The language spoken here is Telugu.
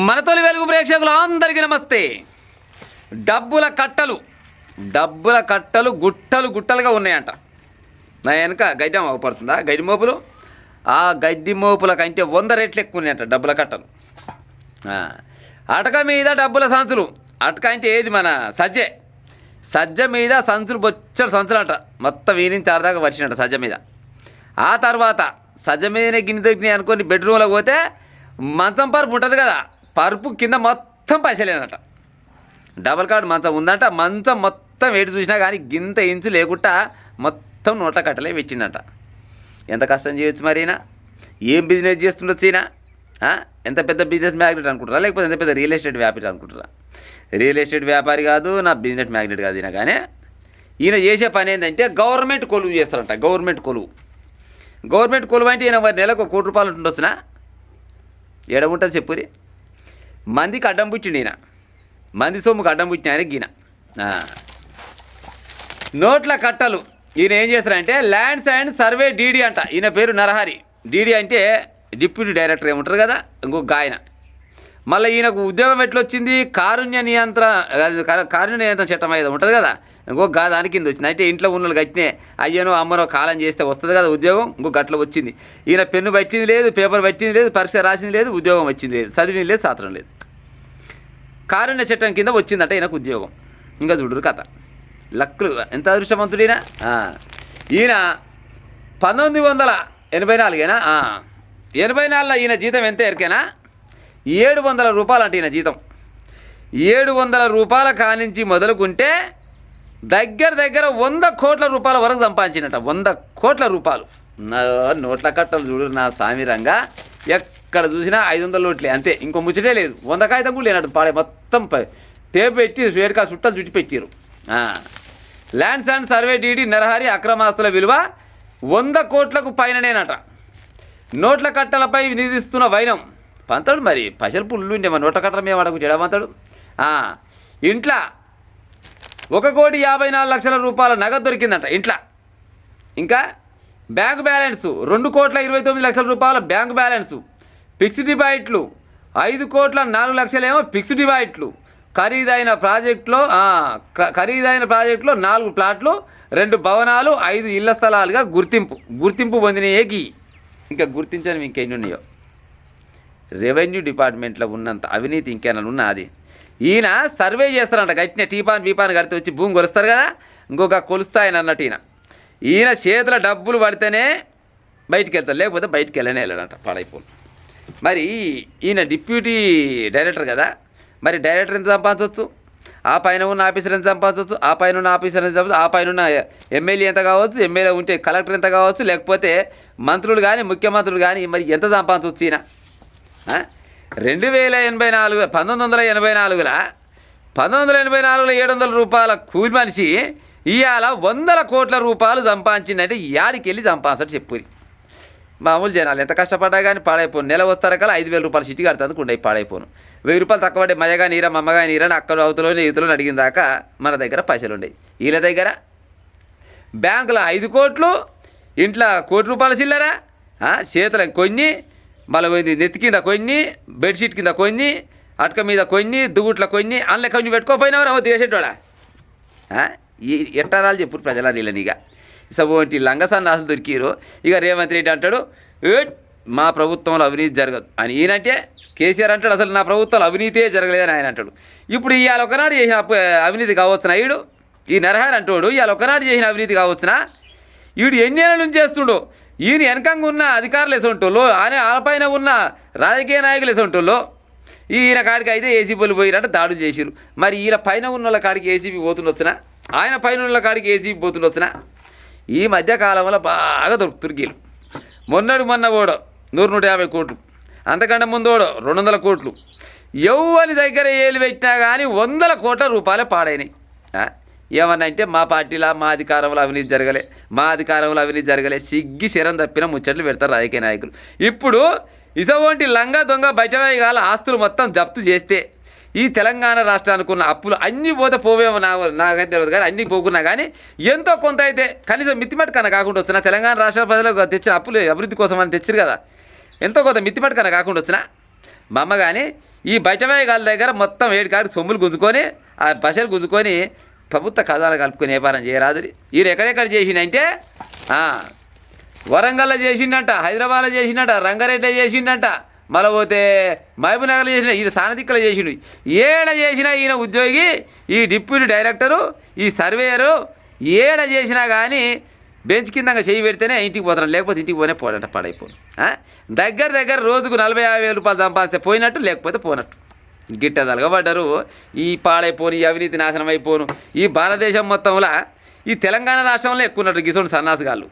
మన తొలి వెలుగు ప్రేక్షకులు అందరికీ నమస్తే. డబ్బుల కట్టలు గుట్టలుగా ఉన్నాయంట. నా వెనక గడ్డి పడుతుందా గడ్డి మోపులు, ఆ గడ్డి మోపుల కంటే 100 రెట్లు ఎక్కువ ఉన్నాయంట డబ్బుల కట్టలు. అటక మీద డబ్బుల సంచులు. అటక అంటే ఏది మన సజ్జ మీద సంచులు బొచ్చడు సంచులు అంట. మొత్తం వీనించి ఆడదాకా వచ్చినట్ట సజ్జ మీద. ఆ తర్వాత సజ్జ మీదనే గిన్నె దొరికినాయి అనుకొని బెడ్రూమ్లో పోతే మంచం పరుపు ఉంటుంది కదా, పరుపు కింద మొత్తం పైసలేనట. డబల్ కార్డు మంచం ఉందంట. మంచం మొత్తం ఏడు చూసినా కానీ గింత ఇంచు లేకుండా మొత్తం 100 కట్టలే పెట్టిండట. ఎంత కష్టం చేయొచ్చు మరి ఈయన? ఏం బిజినెస్ చేస్తుండొచ్చు ఈయన? ఎంత పెద్ద బిజినెస్ మ్యాగ్నెట్ అనుకుంటారా, లేకపోతే ఎంత పెద్ద రియల్ ఎస్టేట్ వ్యాపారి అనుకుంటారా? రియల్ ఎస్టేట్ వ్యాపారి కాదు, నా బిజినెస్ మ్యాగ్నెట్ కాదు ఈయన. కానీ ఈయన చేసే పని ఏంటంటే గవర్నమెంట్ కొలువు చేస్తారంట. గవర్నమెంట్ కొలువు అంటే ఈయన నెలకు 1 కోటి రూపాయలు ఉంటుండొచ్చునా? ఏడముంటుంది చెప్పురి. మందికి అడ్డం పుట్టిండు ఈయన. మంది సొమ్ముకు అడ్డం పుట్టిన ఆయన గీన. నోట్ల కట్టలు. ఈయన ఏం చేస్తారంటే ల్యాండ్స్ అండ్ సర్వే డీడీ అంట. ఈయన పేరు నరహరి. డీడీ అంటే డిప్యూటీ డైరెక్టర్ ఏముంటారు కదా, ఇంకొక ఆయన. మళ్ళీ ఈయనకు ఉద్యోగం ఎట్లా వచ్చింది? కారుణ్య నియంత్రణ చట్టం ఏదో ఉంటుంది కదా, ఇంకొక దాని కింద వచ్చింది. అంటే ఇంట్లో ఉన్న వాళ్ళు గట్టినే అయ్యనో అమ్మనో కాలం చేస్తే వస్తుంది కదా ఉద్యోగం, ఇంకొక గట్ల వచ్చింది. ఈయన పెన్ను పట్టింది లేదు, పేపర్ పట్టింది లేదు, పరీక్ష రాసింది లేదు, ఉద్యోగం వచ్చింది లేదు, చదివింది లేదు, సాత్రం లేదు. కారుణ్య చట్టం కింద వచ్చిందట ఈయనకు ఉద్యోగం. ఇంకా చూడరు కథ. లక్కులు ఎంత అదృష్టవంతుడు ఈయన. ఈయన 1984 84లో ఈయన జీతం ఎంత ఎరికేనా? 700 రూపాయలు అంటే ఈయన జీతం. 700 రూపాయల కానించి మొదలుకుంటే దగ్గర 100 కోట్ల రూపాయల వరకు సంపాదించినట్ట. 100 కోట్ల రూపాయలు. నోట్ల కట్టలు చూడు నా సామిరంగా. ఎక్కడ చూసినా 500 నోట్లే అంతే, ఇంకో ముచ్చటే లేదు. 100 కాగితం కూడా లేనట్టు పాడే. మొత్తం టేపు పెట్టి వేడుక చుట్టాలు చుట్టి పెట్టారు. Lands and survey DD Narahari అక్రమాస్తుల విలువ 100 కోట్లకు పైననేనట. నోట్ల కట్టలపై నిధిస్తున్న వైనం పంతాడు. మరి పైసలు పుల్లు ఉంటే మరి నోట్ల కట్టల మీద వాడకు చెడమంతాడు. ఇంట్లో 1,54,00,000 రూపాయల నగదు దొరికిందంట ఇంట్లో. ఇంకా బ్యాంకు బ్యాలెన్సు 2,29,00,000 రూపాయల బ్యాంకు బ్యాలెన్సు. ఫిక్స్డ్ డిపాజిట్లు 5,04,00,000 ఏమో ఫిక్స్డ్ డిపాజిట్లు. ఖరీదైన ప్రాజెక్టులో 4 ప్లాట్లు, 2 భవనాలు, 5 ఇళ్ల స్థలాలుగా గుర్తింపు పొందినయేకి. ఇంకా గుర్తించని ఇంకెన్ని ఉన్నాయో. రెవెన్యూ డిపార్ట్మెంట్లో ఉన్నంత అవినీతి ఇంకేనా ఉన్నది. ఈయన సర్వే చేస్తారంట. గట్టిన బీపాన్ కడితే వచ్చి భూమి కొలుస్తారు కదా, ఇంకొక కొలుస్తాయని అన్నట్టు ఈయన చేతుల డబ్బులు పడితేనే బయటికి వెళ్తారు, లేకపోతే బయటికి వెళ్ళనే వెళ్ళాడంట. పాడైపోను. మరి ఈయన డిప్యూటీ డైరెక్టర్ కదా, మరి డైరెక్టర్ ఎంత సంపాదించవచ్చు? ఆ పైన ఉన్న ఆఫీసర్ ఎంత సంపాదించవచ్చు? ఆ పైన ఉన్న ఆఫీసర్ ఎంత సంపాదించవచ్చు? ఆ పైన ఉన్న ఎమ్మెల్యే ఎంత కావచ్చు? ఎమ్మెల్యే ఉంటే కలెక్టర్ ఎంత కావచ్చు? లేకపోతే మంత్రులు కానీ ముఖ్యమంత్రులు కానీ మరి ఎంత సంపాదించవచ్చు ఈయన? 1984లో 700 రూపాయల కూలి మనిషి ఇవాళ 100 కోట్ల రూపాయలు సంపాదించిందంటే యాడికి వెళ్ళి సంపాదించాడు చెప్పురి. మామూలు జనాలు ఎంత కష్టపడ్డా కానీ పాడైపోను. నెల వస్తారా కల్లా 5,000 రూపాయలు సిటీ కడుతుంది ఉండయి పాడైపోను. 1,000 రూపాయలు తక్కువ పడ్డాయి. మయ్యగా నీరా మమ్మగా నీరా అక్కడ అవతలోనే ఈతలో అడిగిన దాకా మన దగ్గర పైసలు ఉండేవి. వీళ్ళ దగ్గర బ్యాంకులో 5 కోట్లు, ఇంట్లో 1 కోటి రూపాయల చిల్లరా, చేతుల కొన్ని, మళ్ళీ నెత్తి కింద కొన్ని, బెడ్షీట్ కింద కొన్ని, అటక మీద కొన్ని, దుగుట్లో కొన్ని, అందులో కొన్ని పెట్టుకోపోయినవారా దేశెట్టోడా? ఈ ఎట్టారాలు చెప్పు ప్రజల నీళ్ళనిగా సపోంటి లంగసన్నాసులు దొరికిరు. ఇక రేవంత్ రెడ్డి అంటాడు మా ప్రభుత్వంలో అవినీతి జరగదు అని. ఈయనంటే కేసీఆర్ అంటాడు అసలు నా ప్రభుత్వంలో అవినీతే జరగలేదని ఆయన అంటాడు. ఇప్పుడు ఇవాళ ఒకనాడు చేసిన అవినీతి కావచ్చునా ఈడు? ఈ నరహరి అంటాడు ఇవాళ ఒకనాడు చేసిన అవినీతి కావచ్చునా? వీడు ఎన్నేళ్ళ నుంచి చేస్తుండో. ఈయన వెనకంగా ఉన్న అధికారులు వేసంటోళ్ళు, ఆపైన ఉన్న రాజకీయ నాయకులు వేసంటోళ్ళు. ఈయన కాడికి అయితే ఏసీబీలు పోయినట్టు దాడులు చేసిరు. మరి ఈయన పైన ఉన్న వాళ్ళ కాడికి ఏసీబీ పోతుండొచ్చునా? ఆయన పైన ఉన్న కాడికి ఏసీబీ పోతుండొచ్చునా? ఈ మధ్యకాలంలో బాగా దొరుకుతురు. మొన్న ఓడో 100-150 కోట్లు, అంతకంటే ముందు ఓడో 200 కోట్లు. ఎవరి దగ్గర ఏలు పెట్టినా కానీ 100 కోట్ల రూపాయలే పాడైనాయి. ఏమన్నా అంటే మా పార్టీలో మా అధికారంలో అవినీతి జరగలే సిగ్గి శరం తప్పిన ముచ్చట్లు పెడతారు రాజకీయ నాయకులు. ఇప్పుడు ఇసవంటి లంగా దొంగ బయటవేయగాల ఆస్తులు మొత్తం జప్తు చేస్తే ఈ తెలంగాణ రాష్ట్రానికి ఉన్న అప్పులు అన్నీ పోతే పోవేమో నాకైతే తెలియదు. కానీ అన్నీ పోకున్నా కానీ ఎంతో కొంత అయితే కనీసం మితిమట్టు కన్నా కాకుండా వచ్చినా తెలంగాణ రాష్ట్ర ప్రజలకు తెచ్చిన అప్పులు అభివృద్ధి కోసం అని తెచ్చారు కదా, ఎంతో కొంత మితిమట్టు కన్నా కాకుండా వచ్చినా మా అమ్మ కానీ ఈ బయటమే గాల దగ్గర మొత్తం ఏడికాడికి సొమ్ములు గుంజుకొని ఆ పసలు గుంజుకొని ప్రభుత్వ ఖజానా కలుపుకొని వ్యాపారం చేయరాదు. ఈయన ఎక్కడెక్కడ చేసిండంటే వరంగల్లో చేసిండంట, హైదరాబాద్లో చేసిండంట, రంగారెడ్డిలో చేసిండంట, మళ్ళీ పోతే మహబూబ్నగర్లో చేసిన, ఈయన సానదిక్కలో చేసిండు. ఏడ చేసినా ఈయన ఉద్యోగి, ఈ డిప్యూటీ డైరెక్టరు, ఈ సర్వేయరు ఏడ చేసినా కానీ బెంచ్ కింద చేయి పెడితేనే ఇంటికి పోతాను, లేకపోతే ఇంటికి పోనే పోడంట పాడైపోను. దగ్గర రోజుకు 40,000 రూపాయలు సంపాదిస్తే పోయినట్టు, లేకపోతే పోనట్టు. గిట్ట తలగబడ్డారు. ఈ పాడైపోను, ఈ అవినీతి నాశనం అయిపోను. ఈ భారతదేశం మొత్తంలో ఈ తెలంగాణ రాష్ట్రంలో ఎక్కువ ఉన్నట్టు గిసోడు సన్నాసుగాళ్ళు.